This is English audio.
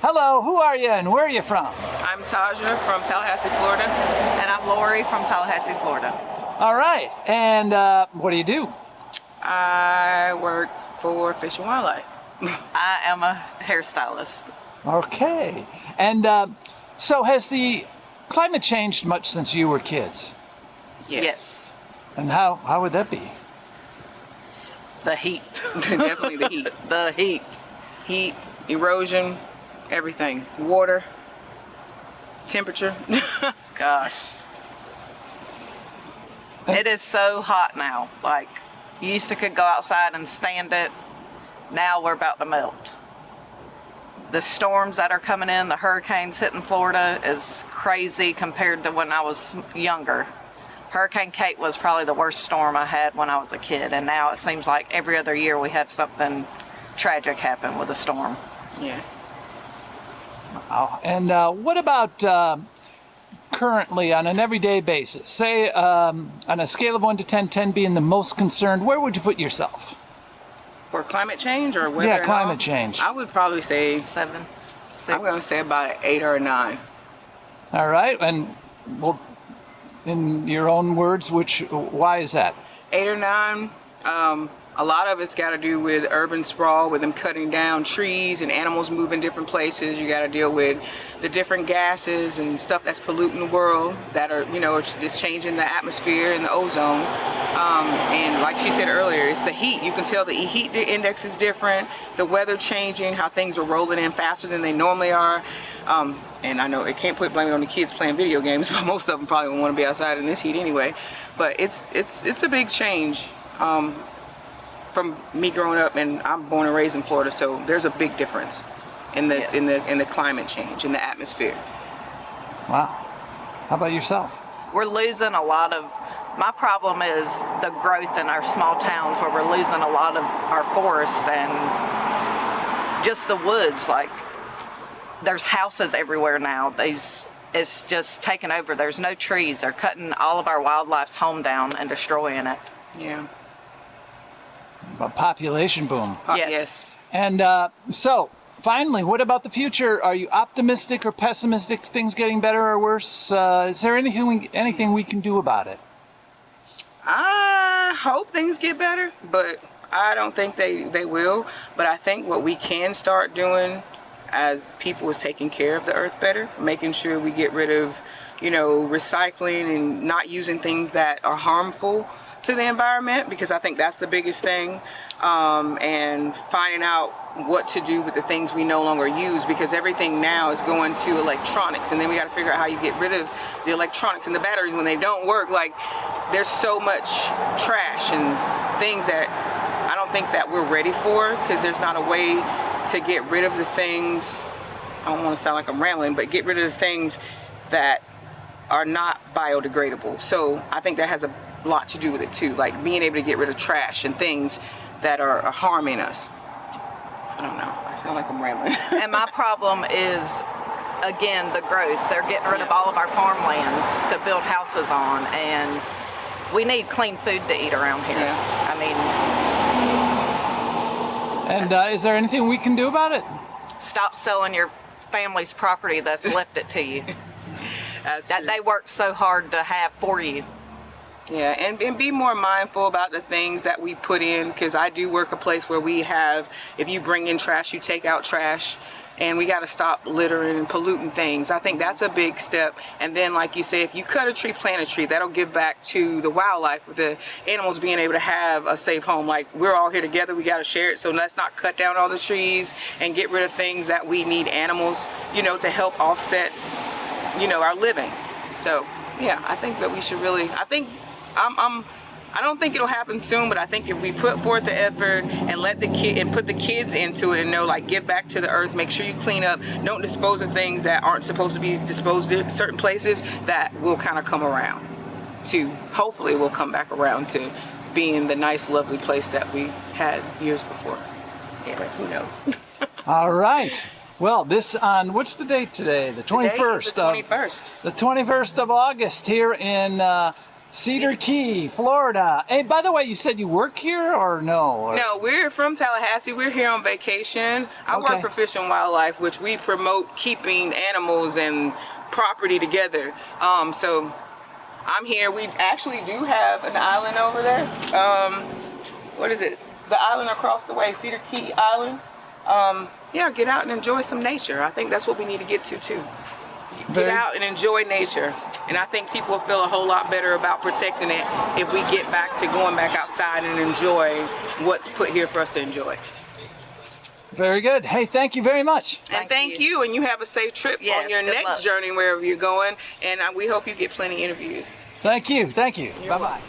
Hello, who are you and where are you from? I'm Taja from Tallahassee, Florida. And I'm Lori from Tallahassee, Florida. All right, and what do you do? I work for Fish and Wildlife. I am a hairstylist. Okay, and so has the climate changed much since you were kids? Yes. And how would that be? The heat. Definitely the heat. The heat. Heat, erosion, everything. Water, temperature. Gosh. It is so hot now. Like, you used to could go outside and stand it. Now we're about to melt. The storms that are coming in, the hurricanes hitting Florida is crazy compared to when I was younger. Hurricane Kate was probably the worst storm I had when I was a kid, and now it seems like every other year we have something tragic happen with a storm. Yeah. Wow. And what about currently on an everyday basis? Say on a scale of 1 to 10, 10 being the most concerned, where would you put yourself? For climate change or weather? Yeah, and climate all? change. I would probably say 7, 6. I'm going to say about an 8 or a 9. All right, and well, in your own words, why is that? 8 or 9. A lot of it's got to do with urban sprawl, with them cutting down trees and animals moving different places. You got to deal with the different gases and stuff that's polluting the world that are, just changing the atmosphere and the ozone. And like she said earlier, it's the heat. You can tell the heat index is different, the weather changing, how things are rolling in faster than they normally are. And I know it can't put blame on the kids playing video games, but most of them probably won't want to be outside in this heat anyway. But it's a big change. From me growing up, and I'm born and raised in Florida, so there's a big difference in the in the climate change, in the atmosphere. Wow. How about yourself? We're losing a lot of, my problem is the growth in our small towns where we're losing a lot of our forests and just the woods. Like, there's houses everywhere now. It's just taken over. There's no trees. They're cutting all of our wildlife's home down and destroying it. Yeah. A population boom. Yes. And so, finally, what about the future? Are you optimistic or pessimistic? Things getting better or worse? Is there anything we can do about it? I hope things get better, but I don't think they will. But I think what we can start doing as people is taking care of the earth better, making sure we get rid of, recycling and not using things that are harmful to the environment, because I think that's the biggest thing, and finding out what to do with the things we no longer use, because everything now is going to electronics, and then we got to figure out how you get rid of the electronics and the batteries when they don't work. Like, there's so much trash and things that I don't think that we're ready for, because there's not a way to get rid of the things, I don't want to sound like I'm rambling, but get rid of the things that are not biodegradable. So I think that has a lot to do with it too, like being able to get rid of trash and things that are harming us. I don't know, I sound like I'm rambling. And my problem is, again, the growth. They're getting rid of all of our farmlands to build houses on, and we need clean food to eat around here. Yeah. I mean, And is there anything we can do about it? stop selling your family's property that's left it to you. That they worked so hard to have for you. Yeah, and be more mindful about the things that we put in, because I do work a place where we have, if you bring in trash, you take out trash, and we got to stop littering and polluting things. I think that's a big step. And then, like you say, if you cut a tree, plant a tree. That'll give back to the wildlife, with the animals being able to have a safe home. Like, we're all here together, we got to share it. So let's not cut down all the trees and get rid of things that we need animals, to help offset, our living. So yeah, I think that we should really, I don't think it'll happen soon, but I think if we put forth the effort and let put the kids into it and know, like, give back to the earth, make sure you clean up, don't dispose of things that aren't supposed to be disposed in certain places, that will kind of come around to, hopefully we'll come back around to being the nice, lovely place that we had years before. Yeah, but who knows? All right. Well, what's the date today? The 21st. Today is the 21st. The 21st of August here in Cedar Key, Florida. Hey, by the way, you said you work here or no? No, we're from Tallahassee. We're here on vacation. I Okay. work for Fish and Wildlife, which we promote keeping animals and property together. So I'm here. We actually do have an island over there. What is it? The island across the way, Cedar Key Island. Yeah, get out and enjoy some nature. I think that's what we need to get to too. Get out and enjoy nature. And I think people will feel a whole lot better about protecting it if we get back to going back outside and enjoy what's put here for us to enjoy. Very good. Hey, thank you very much. And thank you, and you have a safe trip Yes, on your good next luck. journey wherever you're going. And we hope you get plenty of interviews. Thank you. Thank you. Bye-bye.